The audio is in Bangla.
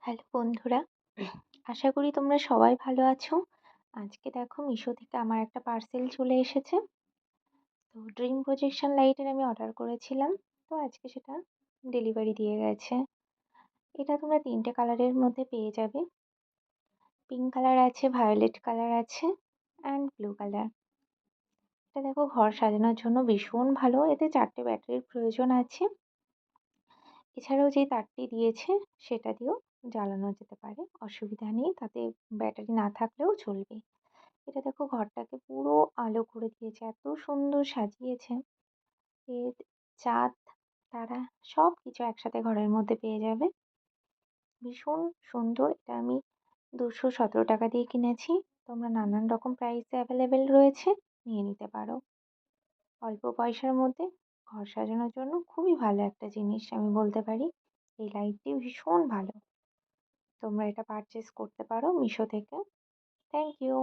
হ্যালো বন্ধুরা, আশা করি তোমরা সবাই ভালো আছো। আজকে দেখো মিশো থেকে আমার একটা পার্সেল চলে এসেছে। তো ড্রিম প্রজেকশন লাইটের আমি অর্ডার করেছিলাম। তো আজকে সেটা ডেলিভারি দিয়ে গেছে। এটা তোমরা ৩টে কালারের মধ্যে পেয়ে যাবে। পিঙ্ক কালার আছে, ভায়োলেট কালার আছে অ্যান্ড ব্লু কালার। এটা দেখো ঘর সাজানোর জন্য ভীষণ ভালো। এতে 4টে ব্যাটারির প্রয়োজন আছে। এছাড়াও যে তারটি দিয়েছে সেটা দিয়েও জ্বালানো যেতে পারে, অসুবিধা নেই। তাতে ব্যাটারি না থাকলেও চলবে। এটা দেখো ঘরটাকে পুরো আলো করে দিয়েছে। এত সুন্দর সাজিয়েছে। এর চাঁদ, তারা সবকিছু একসাথে ঘরের মধ্যে পেয়ে যাবে। ভীষণ সুন্দর। এটা আমি 217 টাকা দিয়ে কিনেছি। তোমরা নানান রকম প্রাইসে অ্যাভেলেবেল রয়েছে, নিয়ে নিতে পারো। অল্প পয়সার মধ্যে ঘর সাজানোর জন্য খুবই ভালো একটা জিনিস আমি বলতে পারি। এই লাইটটি ভীষণ ভালো। তোমরা এটা পারচেজ করতে পারো মিশো থেকে। Thank you.